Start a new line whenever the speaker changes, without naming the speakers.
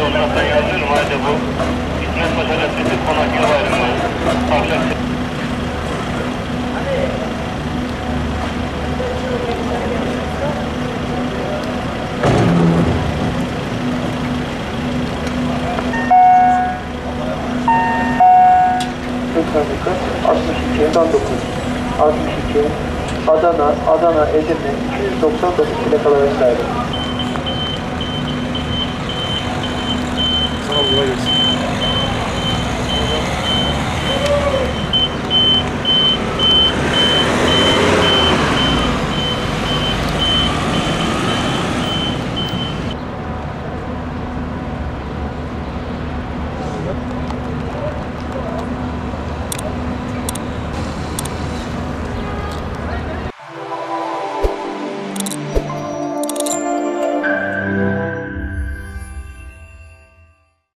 fotoğraftan yazıyorum. Ayrıca bu İsmet Paşa Caddesi Konak Yol ayrımı. Akşam
dikkat. 62, 19, 62, Adana, Edirne, 299 plakalara sahip.
Sağ ol, kolay gelsin.